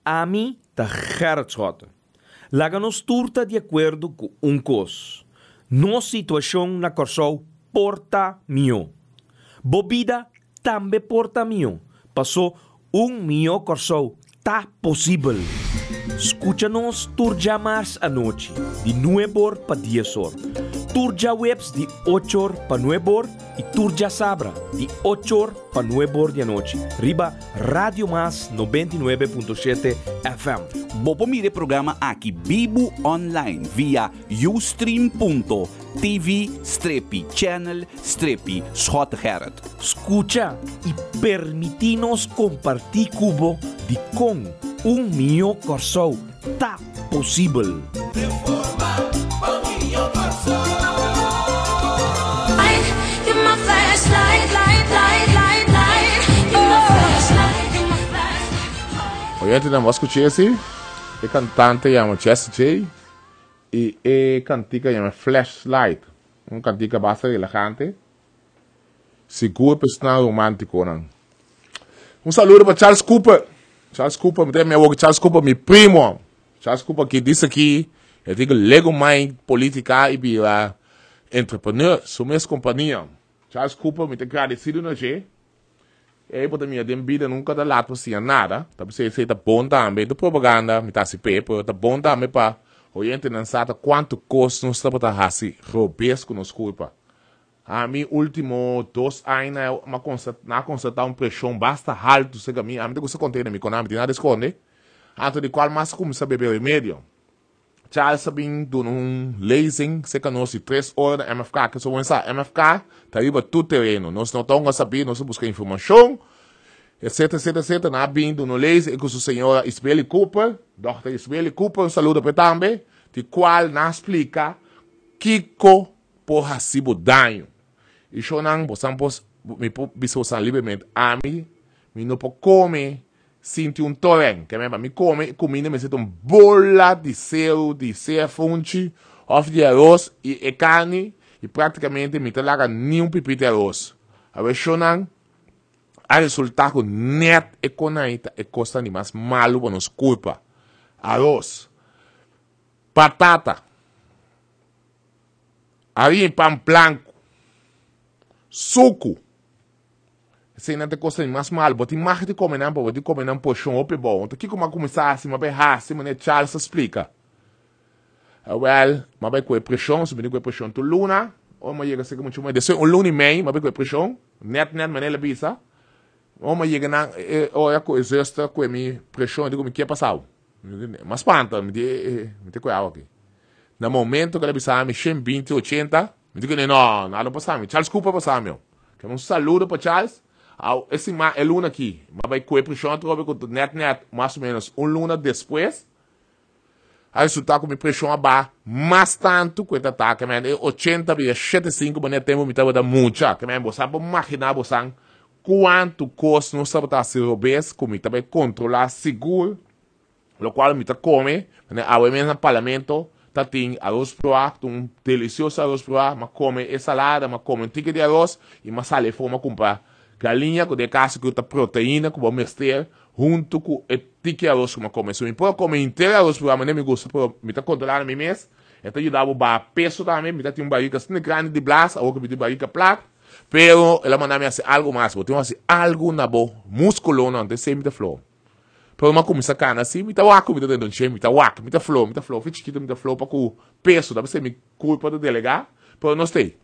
A mim tá Gertschota. Laga nos turta de acordo com cos. Nossa situação na Corsol porta mio. Bobida também porta mio. Passou mio Corsol tá possível. Escucha-nos turja mais à noite, de 9 para 10 horas. Turja webs de 8 horas para 9 horas e turja sabra de 8 horas para 9 horas da noite. Riba Radio Mas 99.7 FM. Bopo mire programa aqui Bibo online via ustream.tv/channel/Schotgerrit. Escucha e permitinos compartir cubo de com mio Corsol tá possível. Oyente da Moscow Chelsea, o cantante chama Jesse J e a cantica chama Flashlight, cantica bastante relajante, seguro personal romântico. Saludo para Charles Cooper. Charles Cooper, Charles Cooper, meu primo. Charles Cooper que disse aqui, eu digo, lego mais política e vira entrepreneur, sou minha companhia. Charles Cooper, me tem agradecido no G. E por minha vida nunca dá lado para nada. Tá você tá bom também do propaganda, me tá se pepe, tá bom também para o gente não sabe quanto custa nos para assim robesco nos culpa. A mim último 2 anos na constatar pressão basta alto se a mim você contém me coname de nada esconde. Antes de qual mais começa a beber remédio. Charles sabem do leasing se que nós 3 horas na MFK que só essa MFK tá riba tudo terreno. Nós não estamos sabendo, nós buscar informação. Etc, na vindo no leasing com a senhora Isabelle Cooper, Dr. Isabelle Cooper, saludo para também, de qual nos explica Kiko por recibo danho. E eu não posso me bisouçar livremente. A mim, não posso comer, sentir torrent. Que me come, comida, me sinto bola de céu, de fonte, of de arroz e carne, e praticamente me traga nenhum pipito de arroz. A eu a resultado net econômico e custa de mais malo para nos culpa. Arroz, batata, harinha pão branco, suco. Se não te custa mais mal, mas tem mais de comer não, porque de comer não pochão ou bom. Então, que como começar assim, mas bem assim, mas Charles explica. Well, mas bem com a pressão, se me digo a pressão tu luna, ou mas chega a ser muito mais, desceu luna e meio, mas bem com a pressão, net, maneira bisa. Ou mas chega na, ou é com exército, com a minha pressão, digo, me que é passado. Mas espanta, me tem com água aqui. No momento que ele bisa, me 120, 80, me digo, não, nada passar, me Charles Cooper passar, meu. Que um saludo para Charles. Esse é luna aqui, mas vai com a pressão, com net, mais ou menos, luna depois. Aí isso tá com a pressão abaixo, mas tanto que tá, que 80, 75, mas temos que dar muita, que você pode imaginar, você quanto custa não sabe estar se obeso, como também controlar seguro, o qual me come, a mesmo no parlamento, tá tem arroz pro ar, delicioso arroz pro ar, mas come salada, mas come tique de arroz, e mas sale forma comprar galinha, com de casa que outra proteína, com mestre, junto com o tique de arroz que eu come. Se eu pode comer inteiro arroz pro ar, mas nem me gosta, me tá controlando a mim mesmo, então eu dava o peso também, me tá tem barriga assim grande de blas, ou que me tem barriga plata, pero ela mandava assim algo mais, eu tenho assim algo na boa, músculo não, de sempre flor. Pero uma começa cana assim, me tá waco, me tá dando cheio, me tá waco, me tá flor, fichiquita, me tá flor para com peso, dá pra ser me culpa do delegar, pero não sei.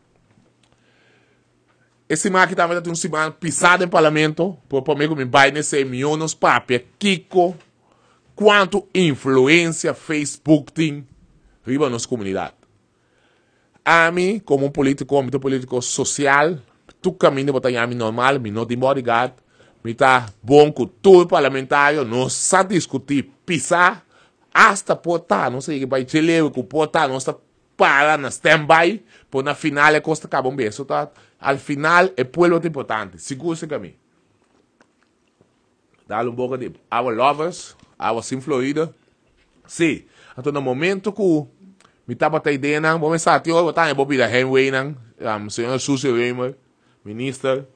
Esse aqui também tem semana pisado em parlamento, por mim me vai nesse milhões papel, Kiko, quanto influência Facebook tem riba nas comunidades. A mim, como um político social, tu caminho para mim normal, me não tem bodyguard, me tá bom com todo parlamentário, não sabe discutir, pisar, hasta portar, não sei que vai te levar com portar, não está para na stand-by, por na final é costa acaba beijo, tá? Al final é pueblo importante, seguro-se que a mim. Dá um pouco de our lovers, our sim Florida. Sim, então no momento que me estava a ideia, vamos começar a ter o time Bobby da Henry, senhor Suzy Reimer, ministro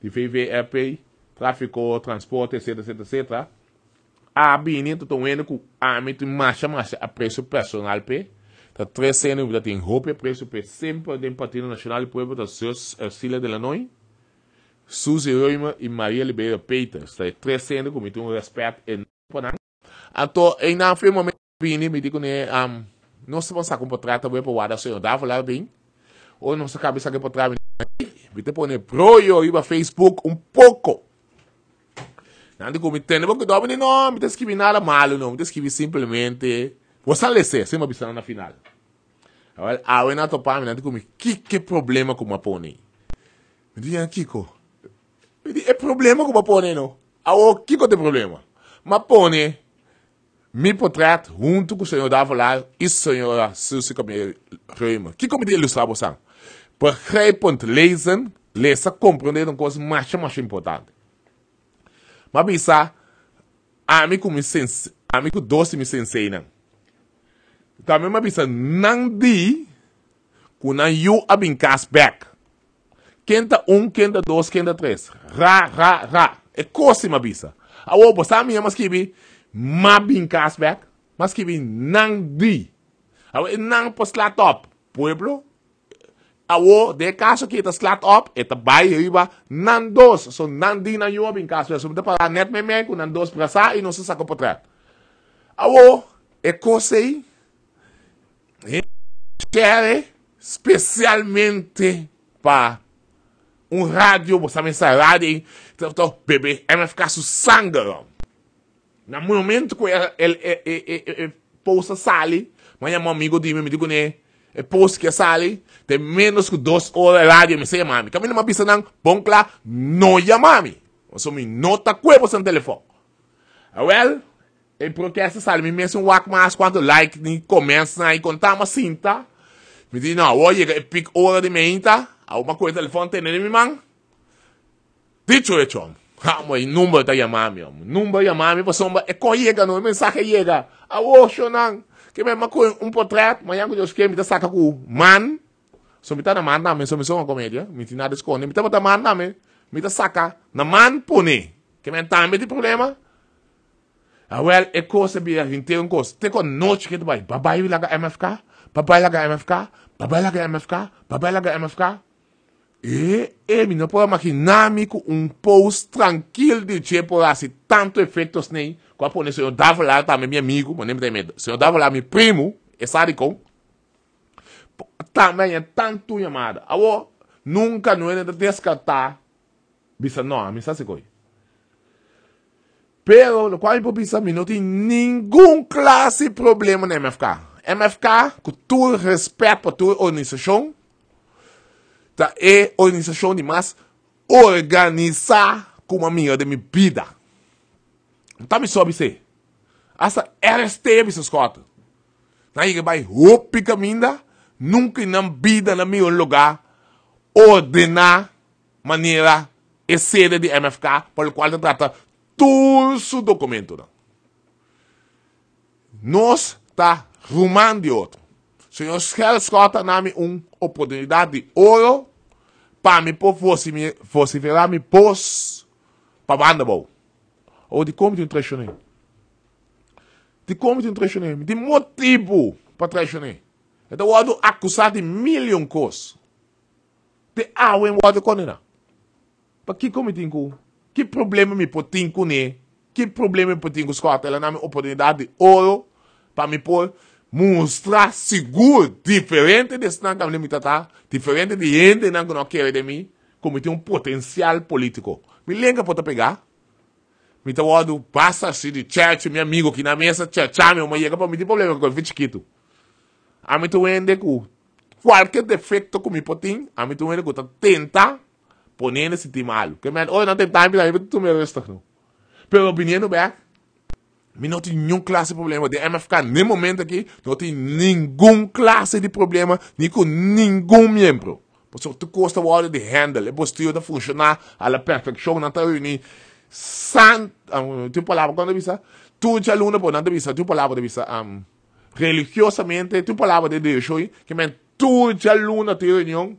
de VVRP, tráfico, transporte, etc. a bini tu vendo que a mim tu marcha a preço personal pe tá 300 da tem roupa preço pe sempre do Partido Nacional do Povo da seus Ercília de Lanoi Suzy Roima e Maria Libera Peters tá 300 com muito respeito enorme então em na foi momento bini me digo né não se pode comportar também para o lado senhor dava lá bem ou não se cabeça que para trás me te pone pro eu iba Facebook pouco. Não digo, me tendo porque não me escrevi nada malo, não, me escrevi simplesmente, vou salecer, sem uma visão na final. Agora, eu não topar, me digo, que problema com uma pônei? Me digo, Kiko, é problema com uma pônei, não? Kiko tem problema. Uma pônei, me portrait, junto com o senhor Davo lá, e o senhor Suzy Camille Reima. Kiko me ilustrar você. Begrijpend lezen, compreender uma coisa mais importante. Mas bisa, amigo doce me sensei não. Também mas bisa não di, kuna you abinkas back. Quenta quenta dois, quenta três. Ra. É coisa mas bisa. Awo bosa minha mas kibi, mabinkas back, mas kibi não di. Awo não posla top, pueblo. Awo, de caso que está slat up, eta bai riba, nan dos, so nan di na yo bin caso, so me para net me com nan dos para sa e não se saca para Awo, é cosei, quer especialmente para rádio, você me sai rádio, então bebê, MFK su sangue. No momento que ele pousa sali, mas meu amigo me digo né, post que sale, tem menos que 2 horas rádio me sei mami. Caminho uma pista não, bom claro, não ya mami. Ou me nota cuevo sem telefone. Well, e porque essa sale me mesmo wak mais quanto like ni começa aí contar uma cinta. Me diz não, hoje é pic hora de menta, alguma coisa telefone tem nele me man. Dicho hecho. Mas número da mami, número da mami, você é colega não, mensagem chega. Awo shonan. Que mesmo com portrait, mas eu acho que me saca com man, so me tá na man na me, so me uma comédia, me tinha nada esconde, me tá na man na me saca na man pune, que me tá me de problema. Well, é coisa bia, inte um coisa, te com noite que tu vai, babai laga MFK, babai laga MFK, babai laga MFK, babai laga MFK. Me não pode imaginar-me com post tranquilo de tipo assim, tanto efeitos nem. Quando o senhor Davo lá, também meu amigo, mas nem me tem medo. O senhor Davo lá, meu primo, é sádico. Também é tanto chamada. Nunca não é de descartar. Bisa não, me sabe coisa. Pero, no qual eu bisa, não tem nenhum classe de problema na MFK. MFK, com todo respeito para toda organização, é organização de mais organizar como a minha de minha vida. Então me soube ser. Essa RST me escuta. Aí que vai roupa caminha, nunca na vida na meu lugar ordenar maneira e sede de MFK pelo qual trata todo o documento. Nós está rumando de outro. Senhor Scott dá-me uma oportunidade de ouro para me vociferar me pôs para banda boa. Ou de como te traicionei. De como te traicionei. De motivo para traicionar. Então eu vou acusar de milhão de coisas. De eu vou condenar. Para que como te incu? Que problema me pode incu né? Que problema me pode incu Scott? Ela dá-me oportunidade de ouro para me pôr mostrar seguro, diferente desse não que me tratar, diferente de gente não que não quer de mim, como tem potencial político. Me lembra para pegar. Me tá wado passa assim de church, meu amigo que na mesa church, meu mas chega para mim tem problema com o chiquito. A mim tu ende com qualquer defeito que me potin, a mim tu ende com tenta poner nesse timalo. Que man, não tem time para tu me resta não. Pero opinião back. Me não tem nenhum classe de problema. De MFK, no momento aqui, não tem nenhum classe de problema, nem com nenhum membro. Por isso, tu custa hora de handle, é possível de funcionar à la perfeição, não está reunido. Tu palavra, quando visa, tu já aluno, por não visa, tu palavra de visa, religiosamente, tu palavra de Deus, que men, tu já aluno, te reunião,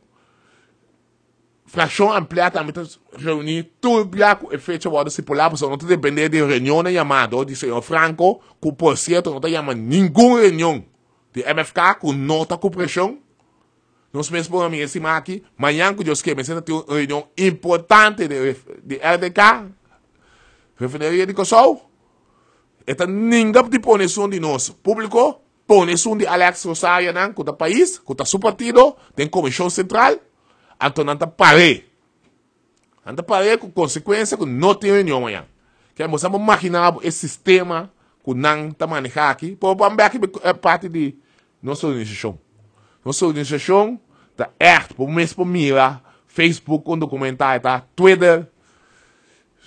fração ampliada também reunir tudo com efeito de discipular, porque não depende de reunião chamada de senhor Franco, que por certo não chama nenhuma reunião de MFK com nota com pressão. Nós mesmos por mim esse aqui, amanhã que Deus quer, mas tem uma reunião importante de RDK, refineria de Kosovo. Então, ninguém de posição de nós, público, posição de Alex Rosario, com o país, com o seu partido, tem comissão central, então não está parei. Não está parei com consequência que não tem reunião amanhã. Que nós vamos imaginar esse sistema que não está manejado aqui, por aqui é parte de nossa organização. Nossa organização está por mês por mira, Facebook com documentário, tá? Twitter,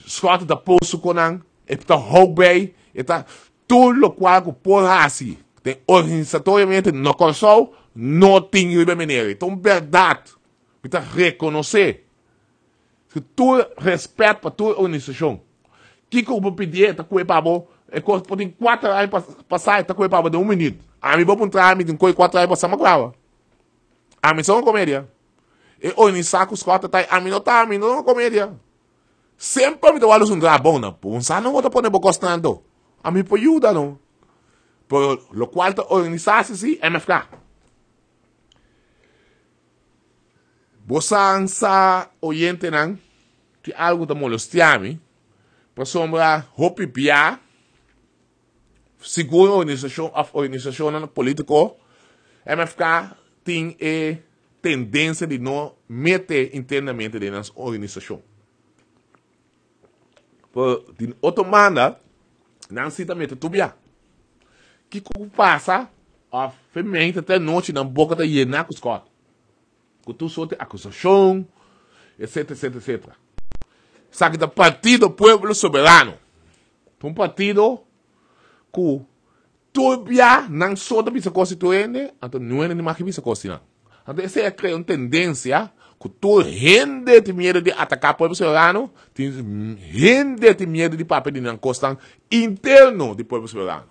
Scott está posto com não, está Huawei, está tudo o qual que por assim, tem organizatoriamente no console, não tem maneira. Então, verdade, está reconhecer que tu respeito para tua organização. Que eu vou pedir, está com o pabo, é que tem 4 anos para passar, está com o pabo de 1 minuto. A mim vou para um trâmite, tem 4 anos para passar uma grava. A mim só uma comédia. E organizar com os 4 anos, a mim não está, a mim não é uma comédia. Sempre me dou a luz um bom, não. Não vou te pôr gostando. A mim por ajuda, não. Por lo qual te organizasse, MFK. Você ansa oyente, não? Que algo te molestia-me. Por sombra, hopi pia. Seguro organização política, MFK tem a tendência de não meter internamente dentro da organização. De outra maneira, não se também tubia. Que passa a fermenta até noite na boca da hiena com os cortes. Que tu solta acusação, etc, etc, etc. Sabe do Partido Pueblo Soberano. Um partido que tubia não só da bisa constituinte, então não é nem mais que bisa constituinte. Então essa é a tendência que tu rende de medo de atacar o povo soberano, rende de medo de papel de não costar interno do povo soberano.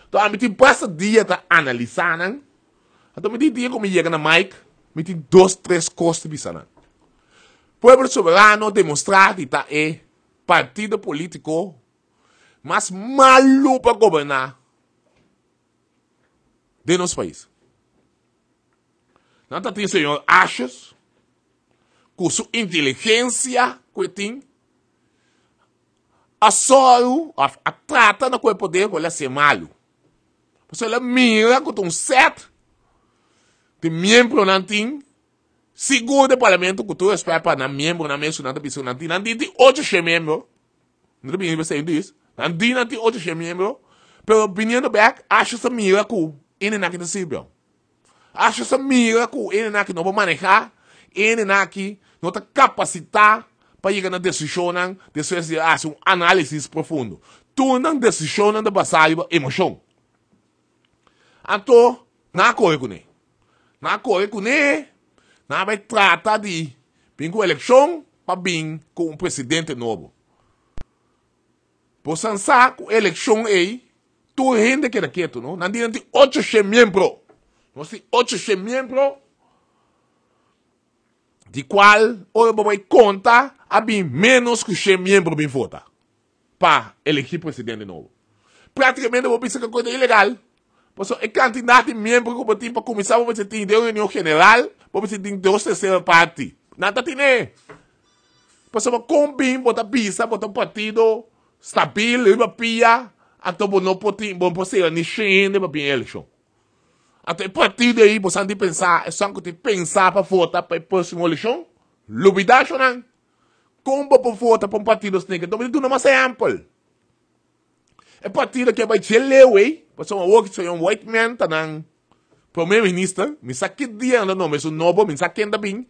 Então, a mim tem passa dia para analisar, não? Então, me tem dia como chega na mic, me tem 2, 3 coisas bisa, não? Povo soberano demonstrar que está é partido político mais maluco para governar de nosso país. Não tem o senhor Achas, com sua inteligência, que tem, a solo, a trata na coisa poder, que ele é malo. Porque ele mira com um set de membro não tem, seguro do parlamento, que tu espera para membro na mesa, não tem 8 membros, não tem você isso, não tem 8 membros, pela opinião do back, acha que mira com ele não é civil. Acho que mira que ele não vai manejar, ele não tem capacidade para chegar na decisão, de fazer um análise profundo. Tu não decisiona de basar emoção. Então, não corre com ele. Não corre com ele, não vai tratar de vir com a eleição para vir com um presidente novo. Por pensar que a eleição aí, tu rende que era quieto, não? Não tem 8 membros. Nós temos 8 membros, de qual hoje vamos contar a bem menos que 100 membros bem votar para eleger presidente novo. Praticamente, eu vou pensar que é coisa ilegal. Porque a quantidade de membros que eu tenho para começar, você tem de reunião general, você tem 2 terceiras partes. Nada tem, né? Porque eu combino, botar pista, botar um partido estável, uma pia, então não pode ser nem cheio, para bem eleição. Até a partir daí, você tem que pensar, é só que tem que pensar para votar para a próxima eleição. Lubidação, não? Como para votar para um partido assim, então tu não é mais amplo. É partido que vai te ler, porque um white man, tá não. Primeiro-ministro, me saque dia, não, mas o novo, me saque ainda bem,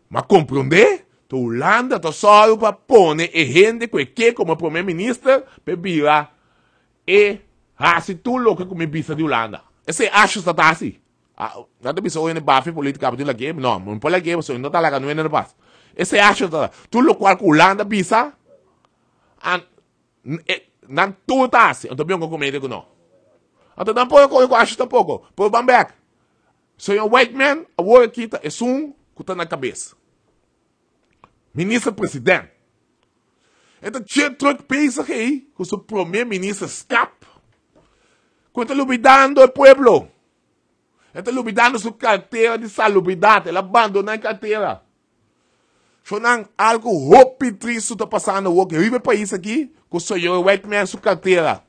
mas compreender, tu Holanda, tu só para pôr e gente que como primeiro-ministro, para virar e assim tudo o que me vista de Holanda. Esse acho que está assim. Não tem pessoa que bafe política para aqui, não, não pode aqui, você não está lá, não é nada paz. Esse acho que está. Tudo o qual que Holanda visa, não tudo está assim. Então, bem que eu comento não. Então, não pode eu acho tampouco. Por Bamberg, se é um white man, a word aqui é um que está na cabeça. Ministro-presidente. Então, tinha truque pensa que o seu primeiro-ministro escapa. Quando está olvidando o povo. Está olvidando sua carteira de salubridade. Ele abandona a carteira. Sonang algo roupa triste está passando hoje. Eu vivo no país aqui, que o senhor vai comer sua carteira.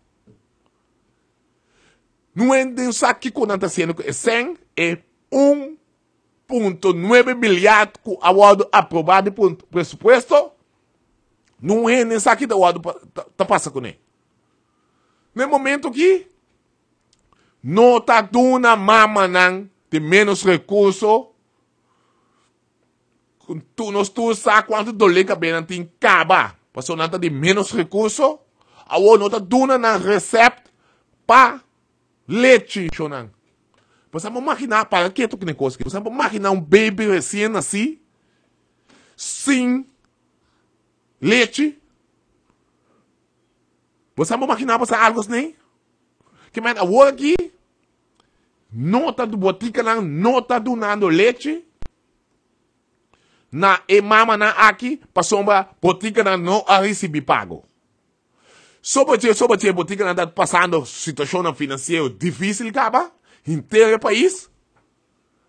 Não é de um saque que está sendo que é 100 e 1,9 milhões que o acordo aprovado por presupuesto. Não é nem saque do acordo está passando com ele. No momento que não está dando mama de menos recursos. Tu sabe quanto dólar que bem tem caba. Porque não tem menos recursos. Agora não está dando na receita para leite. Você pode imaginar, para que tu que negócio aqui? Você pode imaginar um baby recém-nascido sem leite? Você pode imaginar para algo assim? Que mas agora aqui não está dando botica, não está dando leite. Na mama na aqui, passou uma botica não a receber pago. Sobre a botica está passando situação financeira difícil, caba, inteiro o país.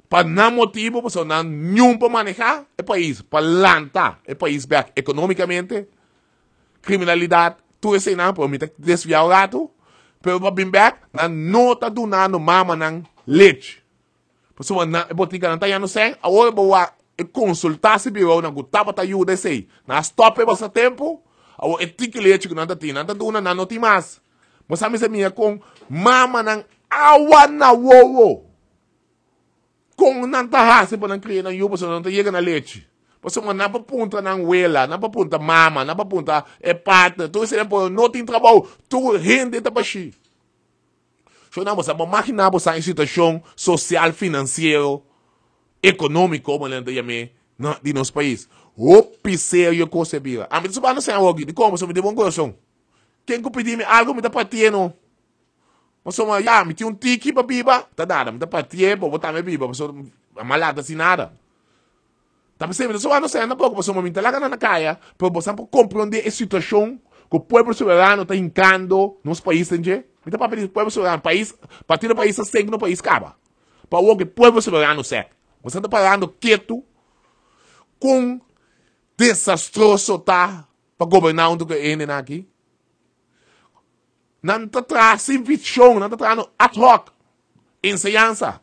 Para não motivo, para não nenhum para manejar o país, para lançar o país back economicamente, criminalidade, tudo isso não, para desviar o gato, pero para vir back, não está dando mama na leite. Pessoa na botica não está indo sem, agora boa consultar se birou na gutaba ta ajuda sei na stop basta tempo ao etiquete que não tá dando não tem mais mas a minha com mama nang awa na wowo com não tá hase para não criar na yuba só não tá chega na leite você não para punta na wela não para punta mama não para punta é parte tu se não tem trabalho tu rende tá baixi só não você imaginar você em situação social financeiro econômico, como ele chama, de nosso país. O piseiro que você vira. A mim, isso não sei algo, de como, você me deu um coração. Quem que pedir algo, me dá partindo. Mas só, me tinha um tique para biba, tá nada, me dá partindo, para botar minha biba, mas só, malada assim nada. Tá percebendo? Só não sei, não pouco, mas só, me tá lá na caia, para você compreender a situação que o povo soberano está hincando nos países, entende? Me dá para pedir o povo soberano, país, partido do país, assim que no país acaba. Para o que o povo soberano serve. Você está parando quieto com desastroso tá para governar onde que é aqui. Não está trazendo visão, não está trazendo ad hoc. Ensinança.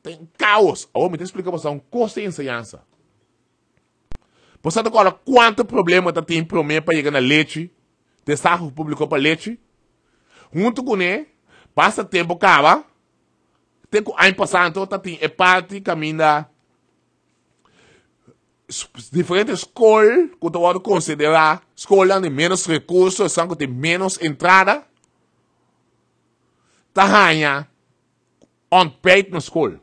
Tem caos. Agora me explica para você um curso de ensinança. Você está agora quanto problema tem primeiro para chegar na leite, desarrollo público para leite. Junto com ele, passa tempo, acaba. Tem que ano passado, tem parte caminha diferentes escolas que tu pode considerar escolas de menos recursos, são que tem menos entrada. Tá ganha on paid na escola.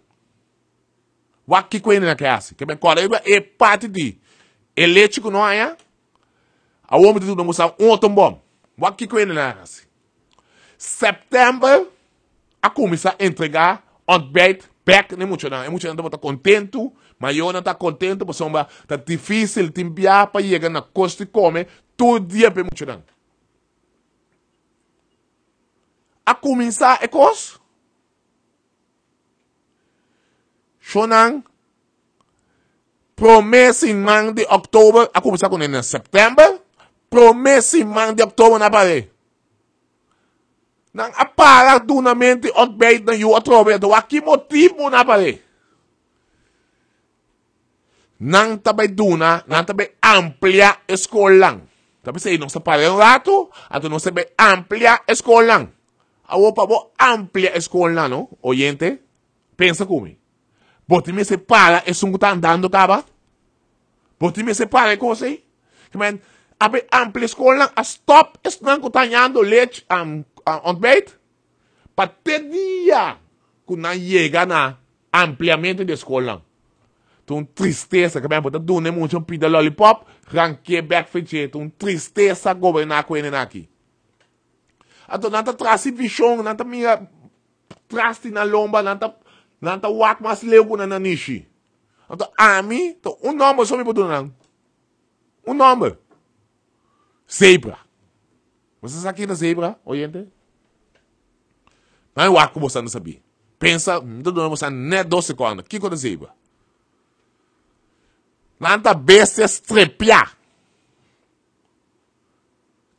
O que coisa na classe? Que bem correva é parte de elétrico não é? A homem de tudo mostrar outro bom. O que coisa na classe? Setembro a começar a entregar on paid back nem muito não. É muito não tá contento, mas eu não está contente, porque está difícil de enviar para chegar na costa e comer todo dia para muito não. A começar é coisa. Shonang promessa em man de outubro, a começar com ele em setembro, promessa em man de outubro na parede. Nang apara dunamente on bait na yu atrobe do aqui motivo na parede. Nang tabay duna, nang tabay amplia escola lang. Tapi sa inong sa parehong rato, ato nung sabi amplia escola lang. Awo pa bo amplia escola no, oyente? Pensa kumi. Boti me separa e sungutan dando kaba? Boti me separa ko say? Kaman, abe amplia escola lang, a stop es nang kutanyando lech on bait? Pate dia kung nayega na ampliamente de escola lang. Tung tristeza, que bem, porque tu nem muito pida lollipop, ranque back feche, tung tristeza governar com ele aqui. Ato nanta trasi visão, nanta mira trasti na lomba, nanta wak mas leu na nanishi. Ato ami, to nome só me bodo não. um nome. Zebra. Você sabe quem é zebra, oyente? Não é o que você não sabia. Pensa, não você nem 2 segundos. O que é zebra? Nanta bestia strepia.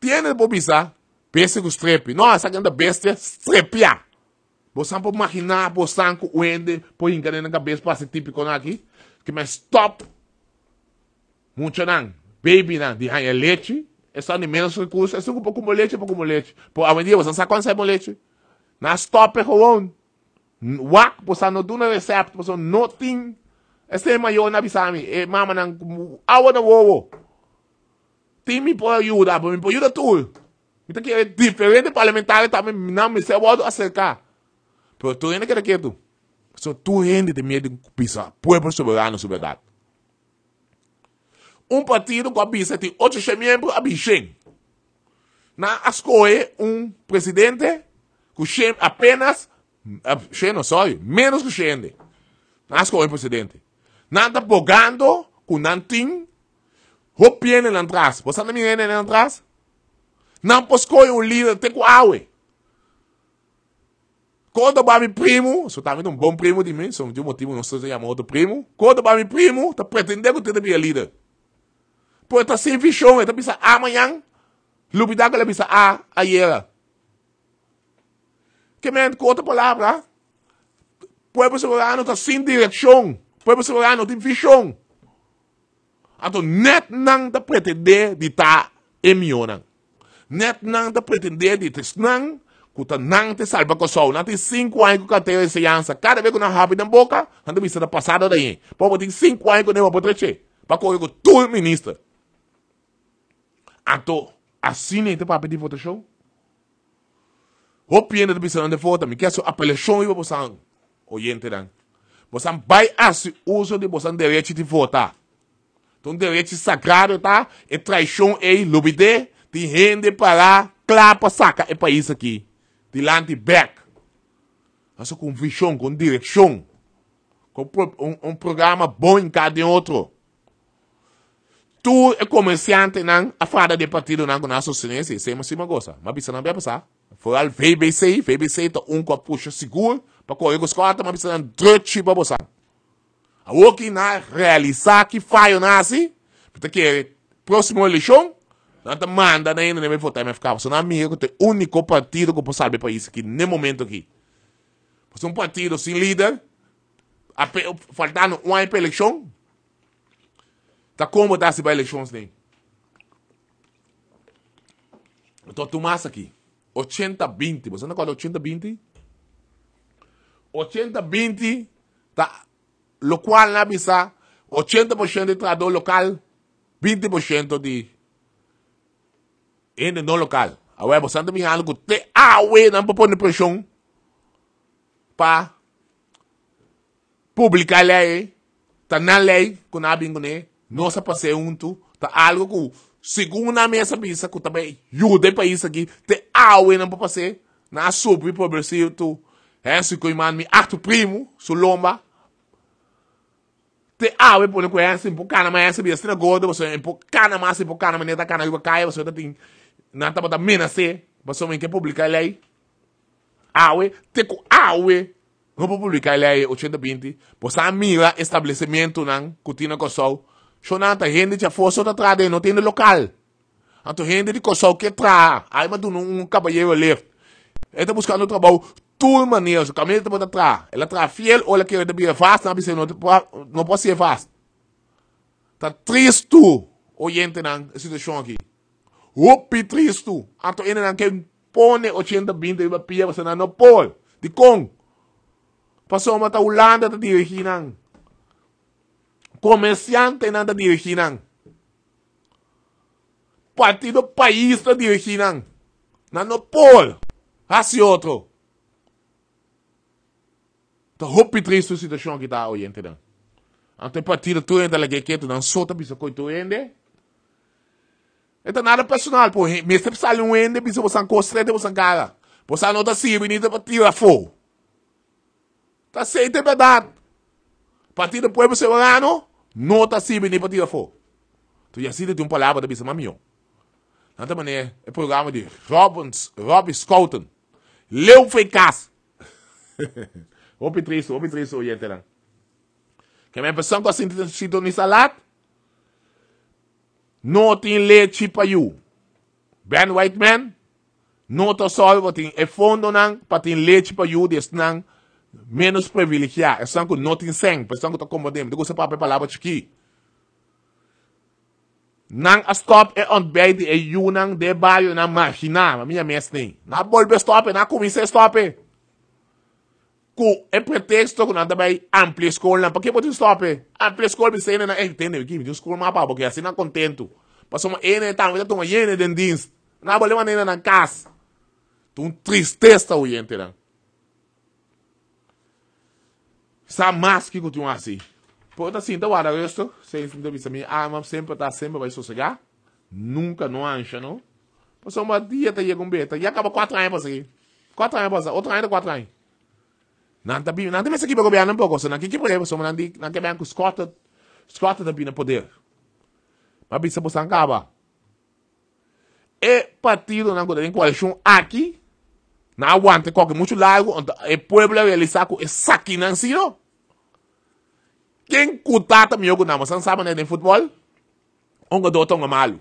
Tiene bobisa, bestia com strepe. Não, essa é bestia strepia. Você pode imaginar, você com o ende, põe em na cabeça, passa típico aqui, que me stop. Muito não. Baby não, de ranha leite, é só de menos recursos, é só um pouco de leite, Por a dia, você sabe quando sai leite? Na stop é gewoon. Wak, você não dá receita, você não tem. Esse é maior na bisami, é mama não, awa na wowo. Tem me pode ajudar, me pode ajudar tudo. Então que é diferente parlamentar, também não me sei o acercar. Pero tu ainda quer tu. So tu gente tem medo de pisar. Pueblo soberano, soberano. Partido com a bisa tem 8 membros a bichem. Na escolhe presidente com apenas menos que gente. Na escolhe presidente. Nada pagando com nantin. Hopiene lá atrás. Você não me entende lá atrás? Não pode escolher líder tem com aue. Quando vai meu primo, só tá vendo bom primo de mim, só de motivo não se chama outro primo. Quando vai meu primo, tá pretendendo que ele é líder. Pô, tá sem vision, ele tá pensando amanhã, lubida que ele pensa ayer. Que mente com outra palavra? Pueblo soberano tá sem direção. Pueblo soberano tem vision. Então, net não tá pretender de tá emionando. Net não tá pretender de testar. Kuta não te salva com sol, não tem 5 anos que tem ensinança. Cada vez que não rabi na boca, não tem da passada daí. Povo tem 5 anos que não vai poder para correr com todo ministro. Então, assim nem tem para pedir votação. O piano de bisão de voto, me quer só apelação e você oyente não. Você vai assim uso de você direito de votar. Então direito sagrado tá, é traição e lobide, de rende para clapa saca é país aqui. De lante back. Isso com visão, com direção. Com programa bom em cada outro. Tu é comerciante, não? A fada de partido não com a sociedade, isso é uma coisa. Mas isso não vai passar. Foi ao VBC tá com puxa seguro, para correr com os quatro, mas isso não é para você. A outra na realizar que falha nasce, porque próxima eleição, não te manda ainda nem votar mais ficar. Você não é amigo, tem único partido que pode salvar o país aqui, nesse momento aqui. Você é um partido sem líder, faltando um ano para a eleição, tá como tá se para eleições nem. Então, tu massa aqui, 80-20, você não conhece 80-20? 80-20, tá, lo qual na bisa, 80% de trabalhador local, 20% de não local. Agora, você também algo te awe não para pôr pressão para publicar lei, tá na lei com a bingone, nossa passeio junto, tá algo que segundo a mesa bisa que também ajuda o país aqui, te awe não para passeio, na super progressivo tu, esse que eu me ato primo, su lomba. Te awe por conhece, por cana mais sabia, se na gorda você por cana mais por cana maneta cana eu caia, você tem não tá para menacer, você não quer publicar lei. Awe, te com awe, não pode publicar lei 80-20, você mira estabelecimento não, cutina com sol. Chonanta gente já força outra trade, não tem no local. Então gente de cosol que tra, aí mas um cabalheiro left. Ele tá buscando trabalho tudo maneiro, o caminho tá para trás. Ela tá fiel ou ela quer de fast, não pode ser fast. Tá triste tu, oyente não, a situação aqui. Upi triste tu. Então ele não quer pôr 80-20 e pia você não pôr. De com. Passou uma Holanda tá dirigindo. Comerciante não tá dirigindo. Partido país tá dirigindo. Não pôr. Assim outro. Tá roupa triste a situação que tá oyente não. Então partido tu ainda lá que tu não solta bisa coi tu ainda. Então nada personal, pô. Me sempre sai ainda bisa você constrete você cara. Você não tá se bonita para tirar fogo. Tá certo é verdade. Partido Pueblo Soberano não tá se bonita para tirar fogo. Tu já sido de uma palavra da bisa mamio. Nanta mané, é programa de Rob Scouten. Leu fecas. Opi triste, oyente lang. Que minha pessoa que assim sintoniza lá, não tem leite para you. Ben White Man, não tá só, tem fundo não, para ter leite para you, des não, menos privilegiado. É só que não tem sangue, pessoa que tá comodando. Depois você pode palavra aqui. Nang a stop e on bed e you nang de bayo na machina, a minha mestre. Na bolbe stop, na comecei stop. Ku é pretexto que nada vai amplia escola, porque pode stop. Amplia escola me sei na entende aqui, me escola mapa porque assim não contento. Passou uma ene tão, vai tomar ene den dienst. Na bolbe maneira na casa. Tu tristeza o gente não. Sa mais que continua assim. Pode assim, então, agora resto, sem entrevista minha alma sempre vai sossegar. Nunca não ancha, não. Passou uma dieta e com beta. E acaba 4 anos para seguir. 4 anos para seguir. Outro ano, 4 anos. Não tem mais aqui para governar um pouco. Não tem que problema. Só não tem que ver com Scott também no poder. Mas bisa você acaba. E partido não tem coalição aqui. Não aguenta qualquer muito largo. E pueblo realizar com esse saque não sino. Quem cutata me yogo na mas sabe né de futebol? Onde do tonga malo.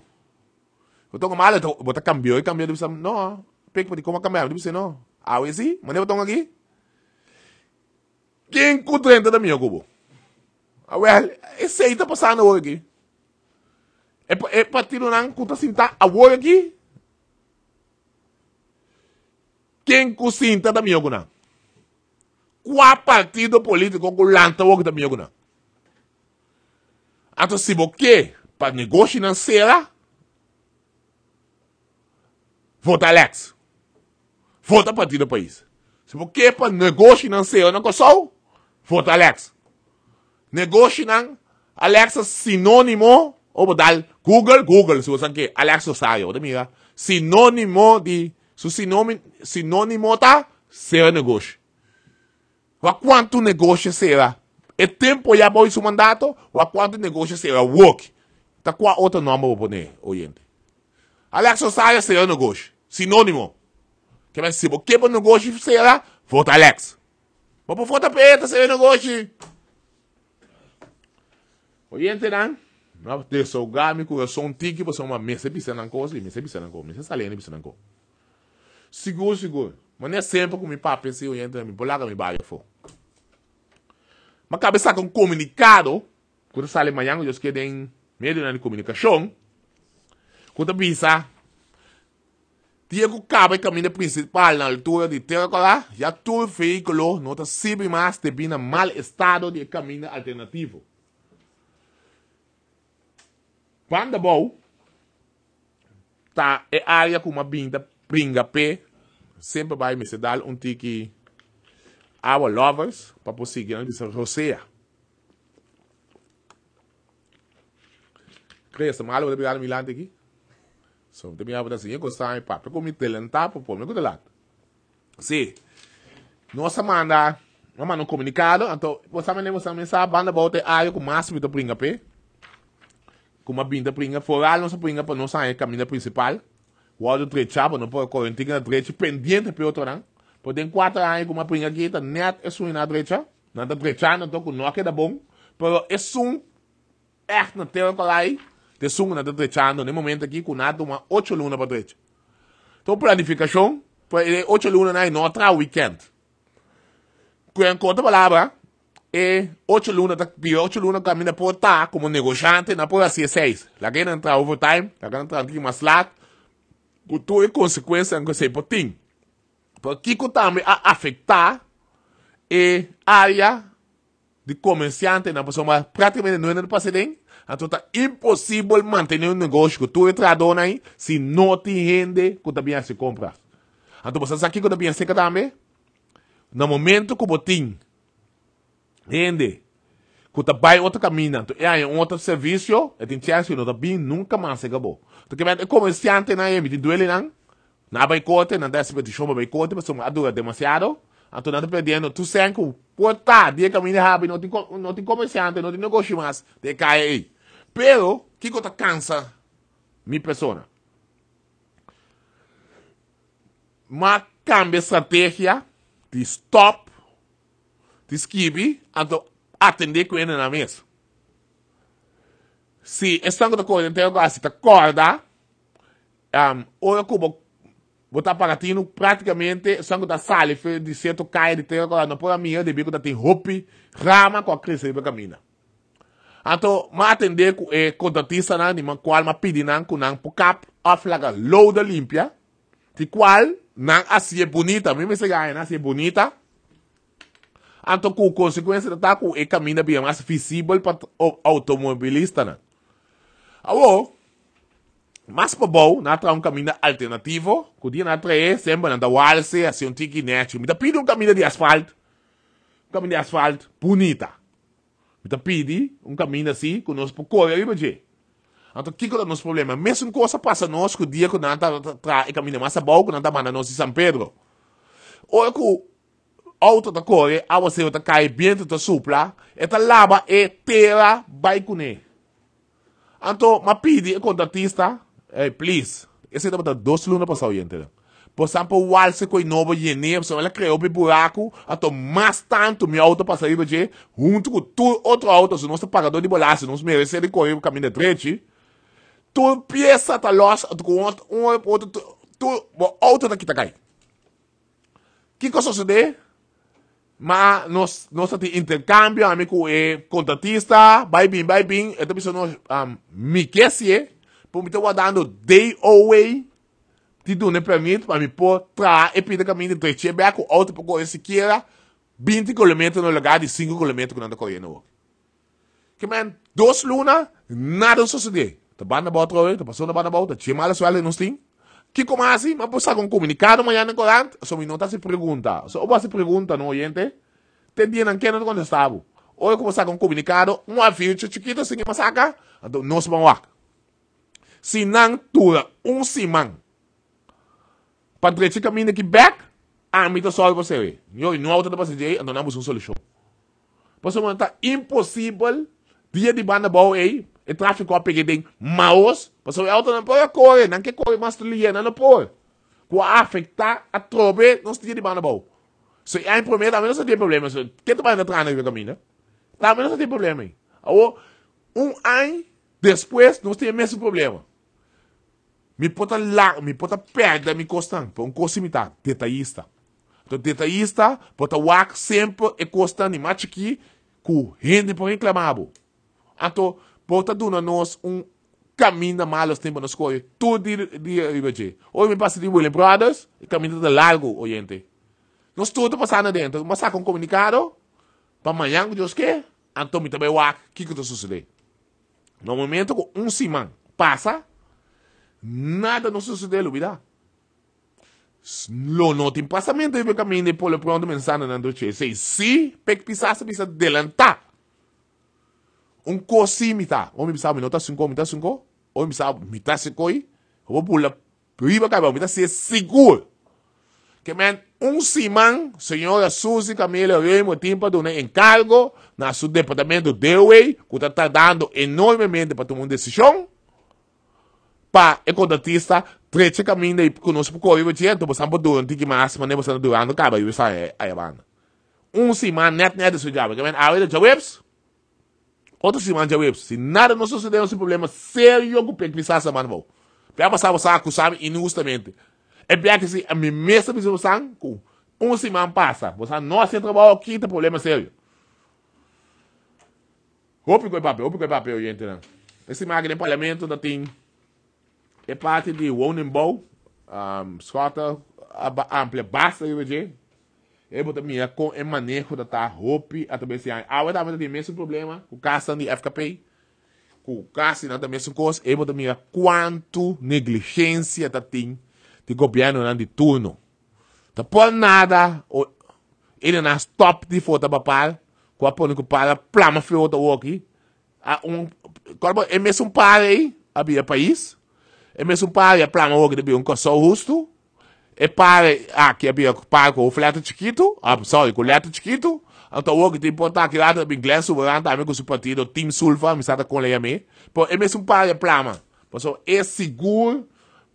O tonga malo bota cambiou e cambiou de não, pega para como cambiar, de não. Ah, esse, mas eu tonga aqui. Quem cutrenta da minha cubo? Ah, well, esse aí tá passando hoje aqui. É partido não cuta sinta a hoje aqui. Quem cucinta da minha cubo? Qual partido político que lanta hoje da minha cubo? Então, se você para negócio financeiro, vota Alex. Vota partido do país. Se você para negócio financeiro não consegue, vota Alex. Negócio não, Alex é sinônimo, ou dar Google, se você quer, Alex sai, ou mira, sinônimo de, su sinônimo tá, ser negócio. Quanto negócio será? É tempo já para seu mandato, ou quanto negócio será work? Tá qual outro nome eu vou poner, oyente? Alex Osaia será negócio. Sinônimo. Que vai ser, porque para negócio será, vota Alex. Mas para vota Peter será negócio. Oyente, não? Não tem só gami, coração tique, você uma mesa pisando coisa, mesa salendo pisando. Seguro. Mas não é sempre que me papo esse oyente, me polaga me baia for. Mas cabeça com comunicado, quando sai amanhã, eu esqueci em meio de comunicação, quando pensa, tinha que cabe caminho principal na altura de Terra, já todo veículo não está sempre mais devendo mal estado de caminho alternativo. Quando bom, tá é área com uma binda pringa pé, sempre vai me dar tique our lovers, para prosseguir antes de Roseia. Creio malo de pegar milante aqui. So, de minha vida assim, eu gostava de papo, como me talentar para pôr, me cuida lá. Sim. Nossa manda um comunicado, então, você me sabe, banda volta a área com máximo de pringa pé. Com uma binda pringa, fora nossa pringa para não sair caminho principal. O outro trecho, não pode correr na trecho pendente para outro não. Podem 4 anos com uma pringa aqui, tá net é sua na direita, não tá direita, não tô com nó que dá bom, pero é sum echt na terra com lá, de sum na direita, no momento aqui com nada uma 8 lunas para direita. Então planificação, para 8 lunas na outra weekend. Com a conta palavra, e 8 lunas tá pior, 8 lunas caminha por tá como negociante na por assim 6. Lá que não entra overtime, lá que não entra aqui mais lá, com toda consequência que você pode porque também a afetar a área de comerciante na pessoa, mas praticamente não é nada paciente. Então é impossível manter um negócio que tu entrador aí se não tem gente que também se compra. Então você sabe que também se também no momento que você tem gente que vai outro caminho, então é outro serviço, tem chance que também nunca mais se acabou. Então que comerciante na me duele não. Na boicote, na décima de chama boicote, mas a dura demasiado. Então, não está perdendo. Tu sempre que pode estar, dia caminho rápido, não tem comerciante, não tem negócio mais, tem cair aí. Pero, que te cansa mi persona. Mas cambia estratégia de stop, de skip, então atender com ele na mesa. Se estão com a coisa inteira, se te acorda, olha como botar para ti, praticamente, estão com a sala, de certo cai de terra, não pode a minha, de bico da tem roupa, rama com a crise de caminha. Então, mas atender com o contratista, de qual me pedir, com o cap, a flaga loada limpia, de qual, não assim é bonita, mesmo se ganha, assim é bonita. Então, com consequência, tá com o caminho bem mais visível para o automobilista, né? Agora, mas para bom, nós temos caminho alternativo, que o dia nós temos sempre na walse, assim um tiquinete, me pede caminho de asfalto, bonita. Me pede caminho assim, que nós podemos correr aí, então, o que é o nosso problema? Mesmo coisa passa nós, que o dia que nós traz o caminho mais bom, que nós estamos mandando nós de São Pedro. Olha que o auto da corre, a você vai cair bem, tu supla, e tá lava e terra vai com ele. Então, me pede o contratista, please, esse é o 2 lunas para sair, entendeu? Por exemplo, o walse com o novo jeneiro, se ela criou um buraco, então mais tanto meu auto para sair, junto com todo outro auto, se nós estamos pagador de bolacha, nós merecemos correr o caminho de trete, tu peça tá lost, tu auto daqui tá cai. Que coisa sucede? Mas nós temos intercâmbio, amigo, contratista, vai bem, então isso nós me quer por me estar dando day away, te dando permito para me pôr tra e pedir caminho de trete, bem com auto para correr sequer 20 km no lugar de 5 km que não está correndo. Que man, 2 lunas, nada sucede. Tá banda bota hoje, tá passando a banda bota, tinha mal a suela não tem. Que como assim? Mas você com comunicado amanhã no corante, só me nota se pergunta. Só você pergunta no oriente, tem dia não quer não contestar. Ou como você com comunicado, avião chiquito assim que massacra, então nós vamos lá. Se não dura semana, para três caminho aqui back, a mim tá só você. Eu não auto da passageira, então não uma solução. Porque tá impossível dia de banda boa aí. O tráfico peguei tem maus, mas o auto não pode correr, não quer correr mais linha, não pode. Com afetar a trobe, não se de banda boa. Se é em primeiro, também não se tem problema. Se quem tá atrás no caminho, também não se tem problema. Ou ano depois, nós temos o mesmo problema. Me pode perder, me costar, por cosimita, detalhista. Então, detalhista, pode walk sempre e costar de mais aqui, com gente por reclamar. Então, bota dando nós caminho malos tempo nas coisas, tudo de hoje me passa de William Brothers, e caminho de largo, oriente. Nós tudo passando dentro, mas com comunicado, para amanhã, que Deus quer, então me também o que está sucedendo. No momento que semana passa, nada não sucedeu, vida. Não tem passamento de caminho de polo pronto, mensagem na noite. Se precisa adelantar. Cosimita. Ou me sabe, minota 5. Ou me sabe, mitad 5. Ou pula, priva caiba, mitad ser seguro. Que man, semana, senhora Suzy Camila Remo, tempo de encargo na seu departamento de Dewey, que está dando enormemente para tomar uma decisão. Para o contratista, três caminhos aí conosco por correr, então você não durante que mais, mas você não durante, acaba aí, sai aí, banda. Semana, net, de sujava, que man, a hora de webs, outra semana de webs, se nada não sucedeu, esse problema sério, que precisa semana, vou. Para passar você a acusar injustamente. É bem que se a minha mesma pessoa, com semana passa, você não se trabalha aqui, tem problema sério. Roupa com o papel, gente, né? Esse máquina de parlamento da tem. É parte de Wonenbouw, escota ampla basta eu vejo. Eu boto minha com o manejo da tá roupa até bem assim. A outra também tem mesmo problema com caça de FKP, com caça não tem mesmo coisa. Eu boto minha quanto negligência da tem de governo não de turno. Tá por nada, ele não stop de foto papal, com a pôr que para plama foto aqui. É mesmo para aí, havia país. É mesmo para plama hoje de um coço justo. É para que havia para com o fleto chiquito, sorry, com o fleto chiquito. Então, o que importa que lá também inglês soberano também com o partido Team Sulfa, me está com ele a mim. Por é mesmo para a plama. Por isso, é seguro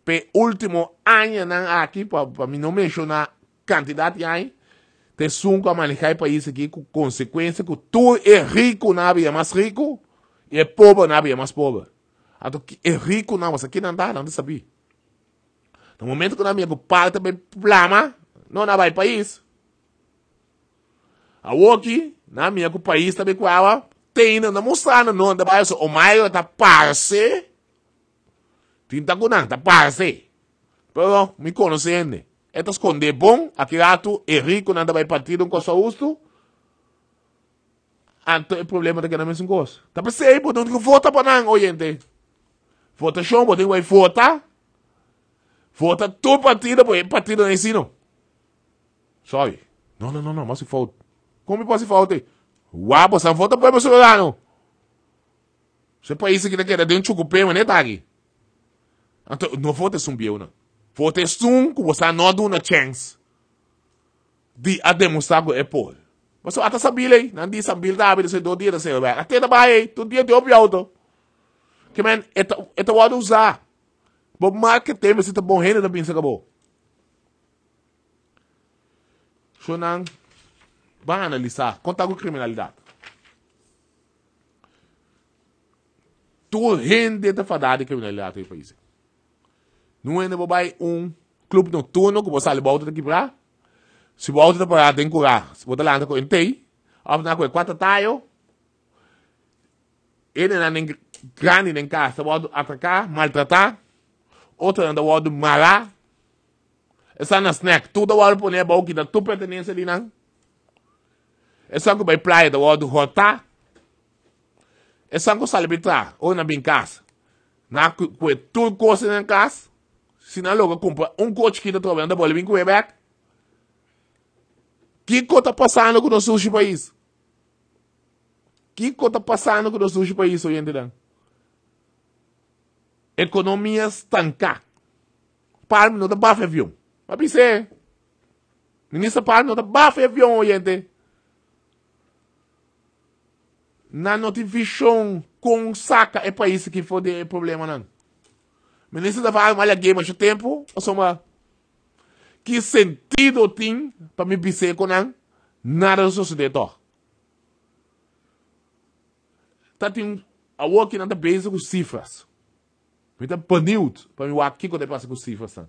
pe último ano aqui, para mim não mencionar quantidade de anos, tem sunco a manejar o país aqui com consequência que tu é rico na vida mais rico e é pobre na vida mais pobre. Então, é rico não, mas aqui não dá, não sabia. No momento que na minha parte também plama, não vai país. Aqui, na minha país também com ela, tem não mostrando não da baixo, o maior tá parce. Tinta com não, tá parce. Pero me conhecendo. Etas esconder bom, aqui rato é rico, não vai partido com seu uso. Então, o problema daquela mesma coisa. Tá pensando, por onde que vota para não, oyente? Votação, por onde vai votar? Vota todo partido, por partido não ensino. Sorry. Não, mas se falta. Como pode se falta? Uau, você vota para o soberano. Você país que quer dentro do cupê, mas não tá aqui. Então, não vota sumbio, não. Vota que você não dá uma chance de demonstrar que é por. Você até sabia aí, não diz sabia da vida, você 2 dias da semana. Até da baia, todo dia de auto. Que, man, é hora de usar. Bob marketing, você tá bom renda da pinça, acabou. Sonang, vai analisar, contar com criminalidade. Tu rende da fadada de criminalidade no país. Não é bobai clube noturno que você volta daqui para. Se volta para tem curar, se volta lá com entei, na com 4 taio. Ele não é grande nem casa, volta atacar, maltratar. Outro anda volta marar. Essa na snack, tudo volta por né bom que da tu pertenência ali não. Essa que vai praia da volta rotar. Essa que sale arbitrar ou na bem casa. Na com tudo coisa na casa. Se não logo compra coach que está trabalhando, bola vir com o back. Que está passando com o nosso país? Que está passando com o nosso país hoje em dia? Economia estanca. Palme não está baixo avião. Mas pensei. Ministro Palme não está baixo avião hoje em dia. Na notificação com saca é país que for de problema não. Ministro da Fala, malha game há tempo, ou só que sentido tem para me dizer que nada do sucedeu. Tá tem a work na base com cifras. Me tá paniu para me ver o que passa com cifras.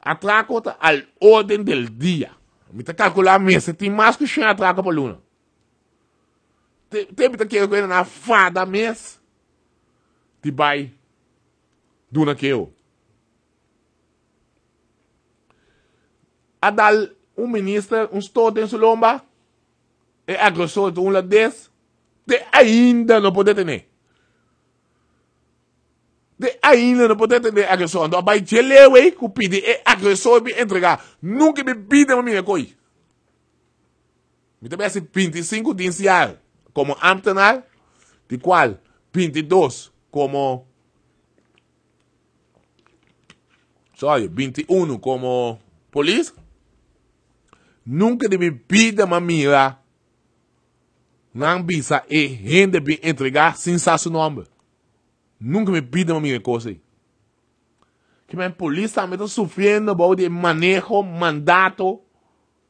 Atraco tá al ordem del dia. Me tá calcular mês, tem mais que 100 atraco por luna. Tem que querer na fada mês. De vai duna que eu. A dar ministro, todo em sua lomba, é agressor de lado desse, de ainda não pode ter. De ainda não pode ter agressor. Então, vai gelewe, que pede é agressor me entregar. Nunca me pide a minha coisa. Me também assim 25 de inicial como ambtenar, de qual 22 como 21 como polícia, nunca me pida uma mira, não visa e rende me entregar sem seu nome. Nunca me pida uma mira coisa aí. Que a polícia também está sofrendo de manejo, mandato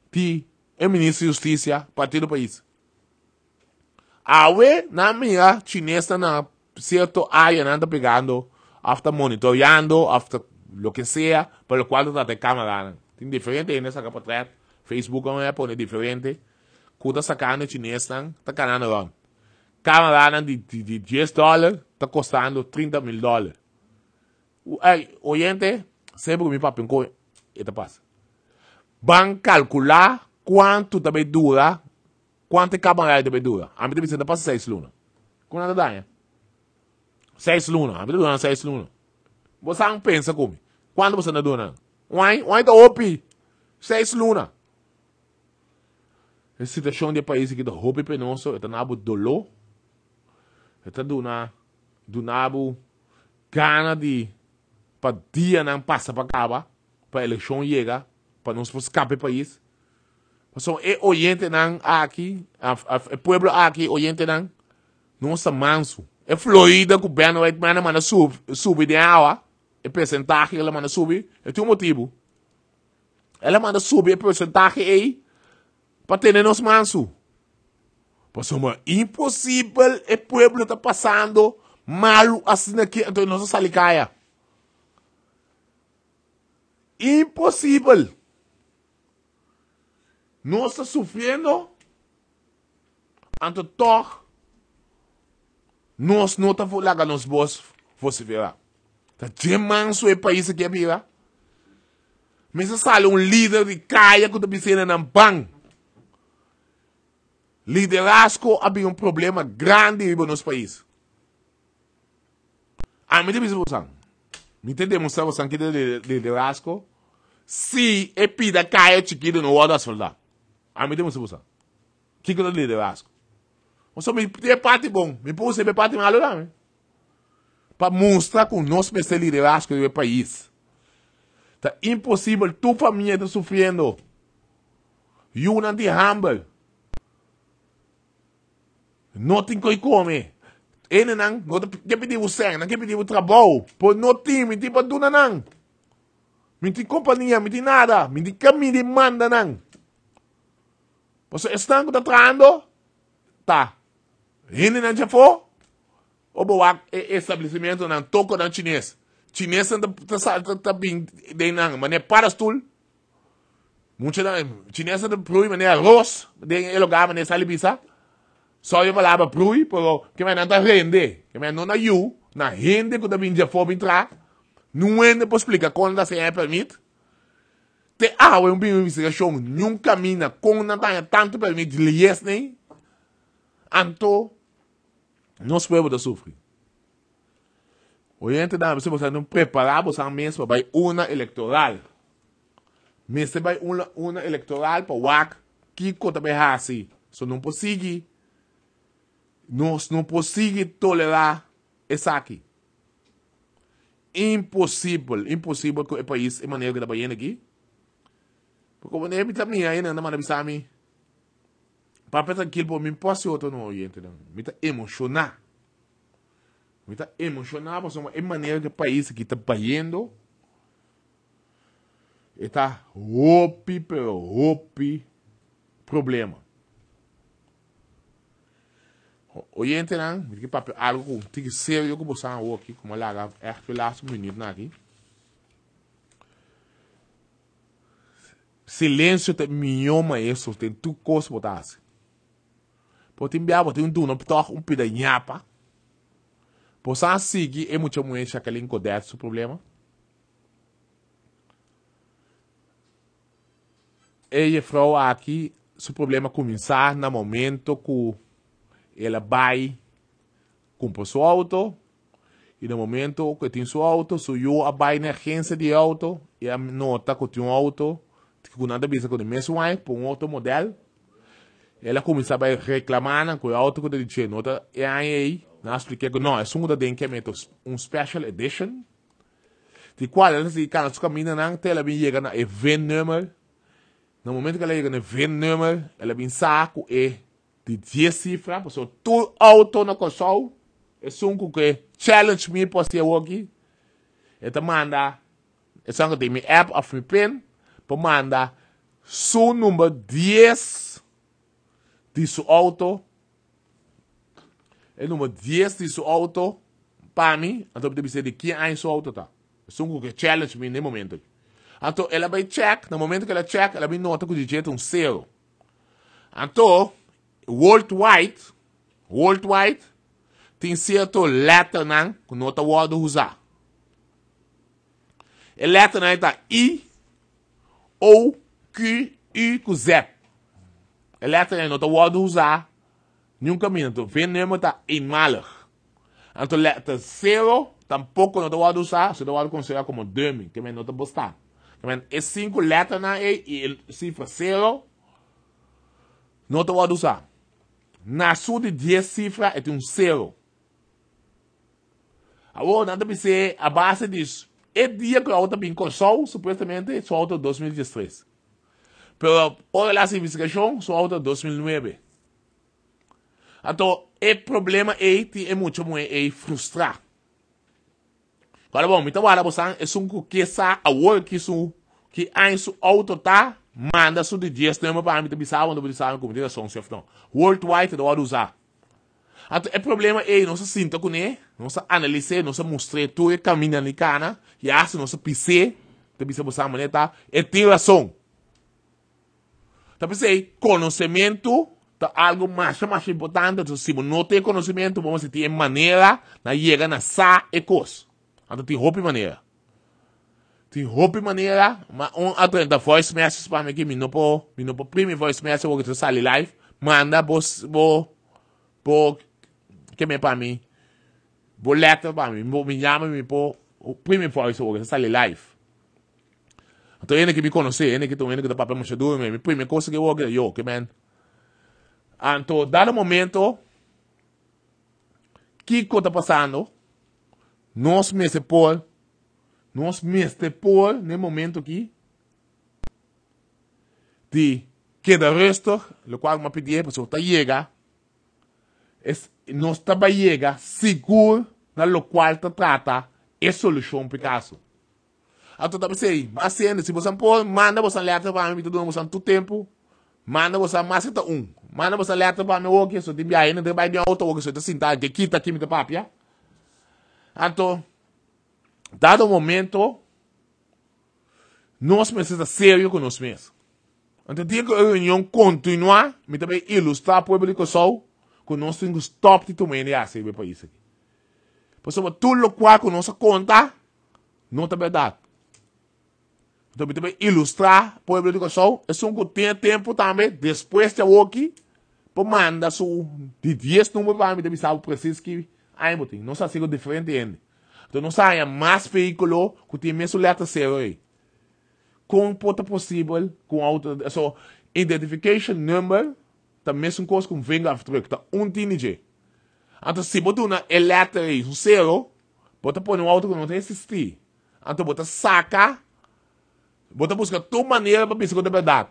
de ministro de Justiça partido do país. Awe, na minha chinesa, na certo área, não está pegando, after monitoreando, after lo que sea, por lo cual está de cámara. Tem diferente nessa capa atrás. Facebook é pone diferente. Cuta sacando chinês, está ganhando lá. Câmera de $10 está custando $30,000. Oyente, sempre que me papo em coisa, eta passa. Van calcular quanto também dura, quanto câmera também dura. A mim também você passa 6 lunas. Quanto dá, 6 lunas. A mim dura 6 lunas. Você não pensa comigo. Quando você não dura? Uai tá opi. 6 lunas. A situação de país que tá opi penoso, é nabo dolor. É do nabo gana de para dia não passa para acabar, para eleição chega, para não se escapar do país. So, oyente nan aqui, o pueblo aqui, oyente nan, não está manso. É Florida que o governo vai mandar subir de água, o percentagem que ela manda subir, tem um motivo. Ela manda subir o percentagem aí, para ter nos manso. Pois é impossível, o pueblo está passando mal assim aqui, então não se salicaia. Impossível. Nós estamos sofrendo, então toch, nós não estamos lá nos bosses, você verá. Tá de manso o país que é vira. Mas se sale líder de caia que está pensando na banca. Liderazgo havia problema grande no nosso país. Me tem você. Me tem demonstrar você que de liderazgo. Se é pida caia chiquito no outro soldado. Me tem você. Que é liderazgo? Você me tem parte bom. Me pode ser parte malo lá. Para mostrar que nós somos liderazgo do país. Tá impossível. Tua família está sofrendo. You não tem humble. Não tem que comer. Ele não quer pedir o sangue, não quer pedir o trabalho. Por não tem, me tem para tudo não. Me tem companhia, me tem nada. Me tem caminho de manda não. Você está tratando? Tá. Ele não já foi? O boa estabelecimento não toca na chinês. Chinês está bem de não, mas é para estul. Muitos chinês está proibido, mas é arroz, de lugar, mas é salibisa. Só eu falava prui, porque que não está rende, que não na you, na rende que também já foi entrar, não é para explicar quando se é permite. Te é um bem investigação, nunca mina, quando não tem tanto permite, lies nem, anto, nós podemos sofrer. Hoje da você não preparar você mesmo para uma eleitoral, mas se vai uma eleitoral para o que conta bem assim, só não consegue. Nós não conseguimos tolerar isso aqui. Impossível que o país é maneira que está bem aqui. Porque quando eu também ainda não manda avisar a mim. Para pensar que ele me posso outro não oriente não. Me está emocionar. Me está emocionar porque é maneira que o país aqui está bem. Está roupi problema. Oyente não, que papel algo que sério que você não aqui como lá é que lá um minuto aqui. Silêncio te mioma isso tem tu coisa botar assim. Pode enviar botar não toca pida nhapa. Você seguir é muito muito aquele encoder esse problema. E frau aqui, se o problema começar no momento que ela vai comprar seu auto e no momento que tem seu auto, se eu vai na agência de auto e a nota que tem um auto, que nada bisa com o mesmo aí, por um outro modelo, ela começa a reclamar com o auto que diz nota e aí, nós expliquei que não, é só um special edition, de qual ela se cana su caminho não, até ela vem chega na event number, no momento que ela chega no event number, ela vem saco e de 10 cifras, porque todo auto na console é um que challenge me para ser aqui. Então manda, é só que tem minha app of my pen, para mandar seu número 10 de seu auto, é o número 10 de seu auto, para mim, então deve ser de quem é seu auto tá. É um que challenge me no momento. Então ela vai check, no momento que ela check, ela vai nota que o digita um 0. Então worldwide, tem certo letra não, que não está pode usar. A letra não está I, O, Q, U, com Z. A letra não está pode usar. Nenhum caminho, então vem mesmo está eenmalig. Então letra 0, tampouco não está pode usar, você pode considerar como dummy, que não está bastante. É 5 letras na e cifra 0, não está pode usar. Na sua de 10 cifras é um 0. Agora, nada a ser a base disso. É dia que a outra vem com sol, supostamente, só outra 2013. Pero por la investigación, su auto 2009. Então, o problema é muito frustrar. Agora, bom, então, agora você é que sa a work que a su auto tá manda su de dias tema para mim bisava no bisava como direção chef não. Worldwide do hora usar. Então, o problema não se sinta com ele, não se analise, não se mostre tu e caminha ali cana, e assim não se pise, te bisa você maneta, tem razão. Então, pensei, conhecimento tá algo mais importante. Então, se não tem conhecimento, vamos ter maneira de chegar na sa e coisa. Então, tem roupa maneira. Tem roupa maneira, mas atenta voice message para mim que não pode primeiro voice message, eu vou sair live, manda que me para mim, vou letter para mim, me chama me por primeiro voice, eu vou sair live. Então, ele que me conhece, ele que tá papel machador, me primeira coisa que eu vou fazer, eu, que man. Então, dado momento, que está passando, nós mesmos por no momento aqui, de que de resto, o qual me pedi, para você chegar, nós estamos chegando seguro, na lo qual te trata, é solução para o caso. Então, tá pensei, assim, se você pôr, manda você letra para mim, tudo você todo tempo, manda você mais que manda você letra para mim, ok, só tem aí, não tem mais de auto, ok, só tem sentado, de quita aqui, me dá papia. Então, dado momento, nós precisamos ser sério com nós mesmos. Então, tem que a reunião continuar, me também ilustrar para o público só, que nós temos que stop de tomar e assim, para isso aqui. Por isso, tudo o qual que nós conta, não é verdade. Então, também ilustrar para o público só, é só que tem tempo também, depois de aqui, para mandar de 10 números para mim, também sabe preciso que aí, não se assim diferente ainda. Então, não saia mais veículo que tem mesmo letra zero aí. Com porta possível, com auto, so, identification number, tá mesmo coisa com venga after, tá TNG. Então, se botar uma letra aí, um zero, bota pôr um auto que não tem existir. Então, bota saca, bota buscar tua maneira para pensar que é verdade.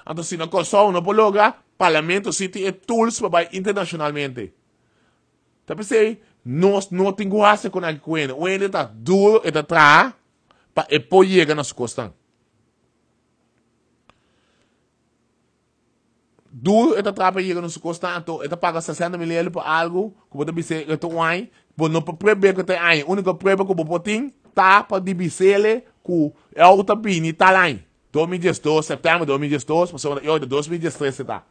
Então, se não consome, não pode lograr, parlamento, city e tools para internacionalmente. Tá pensei? Nós não temos graça com a coisa. O ende está duro e está atrás para depois chegar nas costas. Duro e está atrás para chegar nas costas. Então, está paga 60 mil por algo que você dizer que está aí. Mas não pode prever que está aí. A única prova que você tem está para dizer que é outra pini está lá. 2012, setembro de 2012, passou de 2013 está.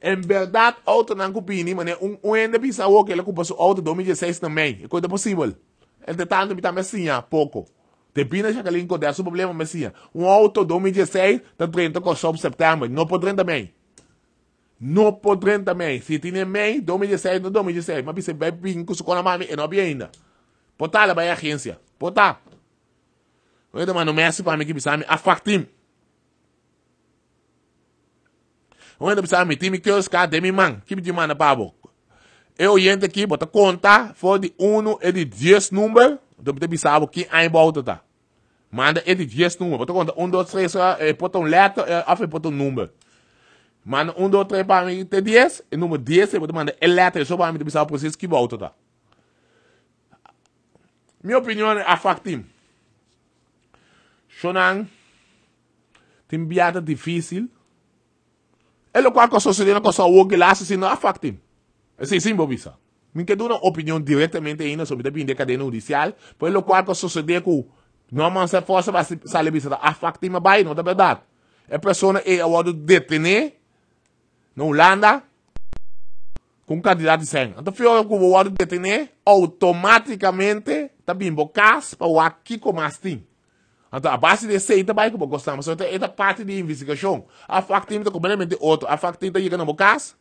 Em verdade, auto não cupini, mas ainda pensava que ele passou auto 2016 também. É coisa possível. Entretanto, está assim, pouco. Depende de que ele encontra o problema, mas assim, auto 2016 está 30 com o setembro. Não pode também. Não pode também. Se tem meio, 2016, não 2016. Mas você vai vir com o mami e não vai ainda. Pode estar lá, a agência. Pode estar. Eu estou mandando mensagem para mim que precisa me afastar. Onde precisa me time que os caras de minha mãe, que me manda pabo. Eu entro aqui, bota conta, for de 1 e de 10 números, então você precisa que aí volta tá. Manda e de 10 números, bota conta 1, 2, 3, bota letra, afim bota número. Manda 1, 2, 3 para mim, tem 10, e número 10, bota manda letra, só para mim, precisa preciso que volta tá. Minha opinião é a factim. Shonan, tem biada difícil. É o qual que sucedeu com a work lá, se não afacta. É assim, Bobissa. Me quero dar uma opinião diretamente ainda sobre a cadeia judicial, por o qual que sucedeu com não man se força para sair bisa afacta mas vai, não é verdade. A pessoa é agora detener na Holanda com candidato de sangue. Então, foi o que o agora detener automaticamente está bem bocas para o aqui como assim. Então, a base de ser também que gostamos. Então, é parte de investigação. A facta é completamente outro. A facta está chegando no caso.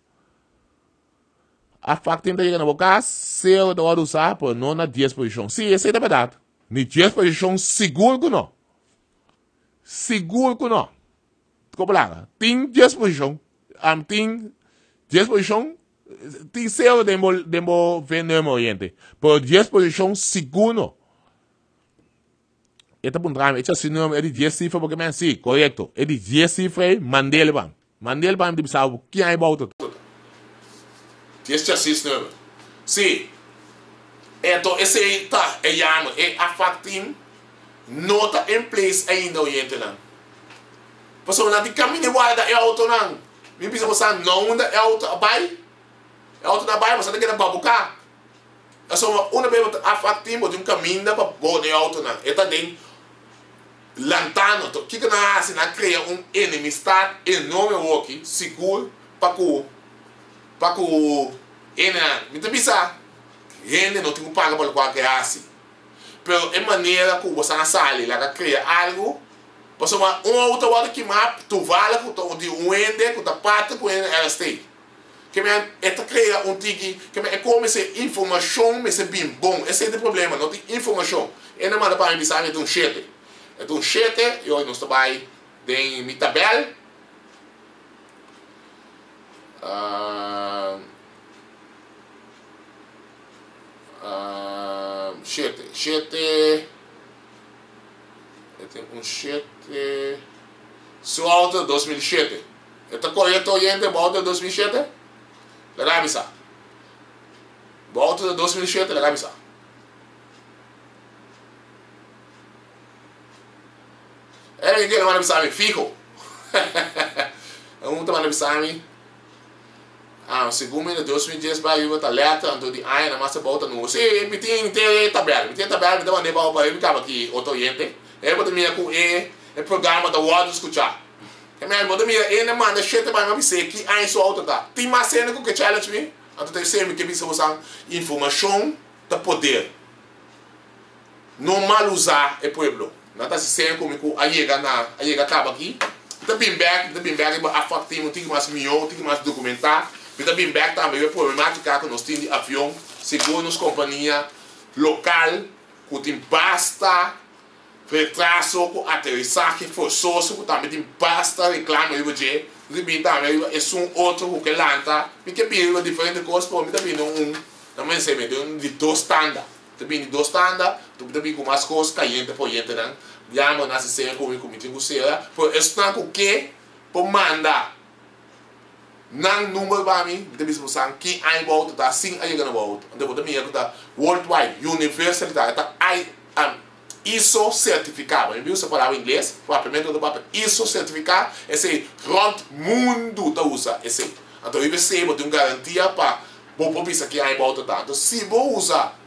A facta está chegando no caso. Se eu devo usar, por não na 10 posição. Sim, essa é a verdade. Na 10 posição, seguro que não. Seguro que não. Como lá? Tem 10 posição. Tem 10 posição. Tem zero de vender oriente. Por 10 posição, seguro não. Esta puntrame, echa si nome, é de 10 cifras, porque men sim, correto. É de 10 cifras, mandele bam. Mandele bam, de sabe, quem é bauta? 10 chassis nome. Sim. Então, esse aí tá, é yama, é a factim, não tá em place ainda, oriente não. Pessoal, não tem caminho de guarda, é auto não. Me precisa você não é auto abai. É auto na bai, você tem que ir para buscar. É só uma vez a factim, de um caminho para botar é auto não. É também lantano, o que na assim, na cria enemistade enorme aqui, seguro para me precisa gente não tem que pagar por qualquer assim. Pero é maneira que você não sai lá que cria algo. Você uma outra hora que map tu vale com de ende com da parte com ela stay. Que me esta cria tiki que me como essa informação me se bem bom. Esse é o problema, não tem informação. E não manda para me saber de chat. É chat, eu não estou bem tem minha tabela. Chat. Tem 7 su auto 2007. Está correto oriente volta 2007? Legal bisa. Volta de 2007 legal bisa. Ninguém manda bisa fico. Manda bisa segundo de 2010 vai eu tá letra então de ai na massa volta no se me tem tabela me dá nem para eu ficava aqui auto oriente. Botar minha com o programa da Word escutar. Que minha botar minha não manda shit para me dizer que aí só outra tá. Tem mais cena com que challenge me. Então tem sempre que você usar informação da poder. Não mal usar o povo. Não tá se sendo como a chega acaba aqui. Tá bem back a factim tem mais milhão, tem mais documentar. Tá bem back também a problemática que nós temos de avião, segundo as companhia local, que tem basta retraso com aterrissagem forçoso, que também tem basta reclama de você. Também é outro que lanta, porque é diferente coisa, para mim também também se mete de 2 standard. Também de 2 standard, também com mais coisas caindo por gente não. Já mas nessa cena como tem que ser, por isso não o que por mandar. Não número para mim, também se você que aí volta tá assim aí ganha volta. Então também é que tá worldwide, universal tá ISO certificado, eu uso a palavra em inglês, para a primeira palavra ISO certificado, esse rond mundo tá usa esse. Então eu recebo de uma garantia para vou pensar que aí volta tá. Então se vou usar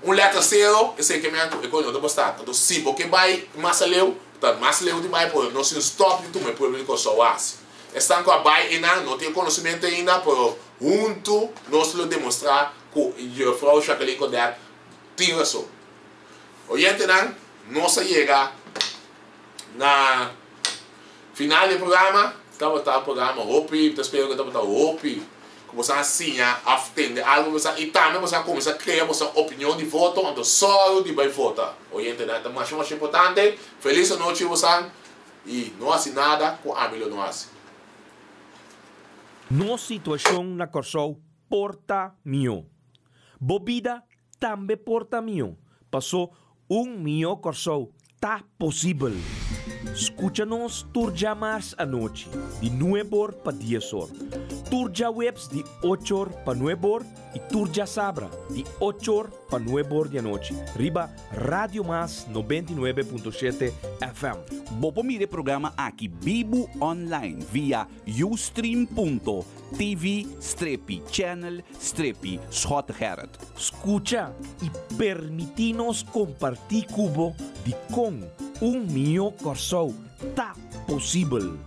letra 0, esse que me eu não postar. Então se vou que vai mais leu, tá mais leu demais por não se stop de tu me problema com só assim. Estão com a vai ainda não tem conhecimento ainda, por junto nós lo demonstrar que a frau Jacqueline Codet tem razão. Oyente não se chega na final do programa, estava o programa Hopi, espero que estava o Hopi, que você assim atende algo e também você começa a criar uma opinião de voto, então só de vai votar. Oyente é mais importante. Feliz noite você e não assim nada com a melhor não assim. No situação na Corsou porta mio. Bobida também porta mio. Passou mio Corsou tá possível. Escucha-nos turja mais à noite, de 9 para 10 horas. Turja webs de 8 horas para 9 horas e turja sabra de 8 horas para 9 horas da noite. Riba Radio Mas 99.7 FM. Bopo mire programa aqui Bibo Online via ustream.tv/channel/Schotgerrit. Escucha e permitinos compartir cubo de com mio Corsou tá possível.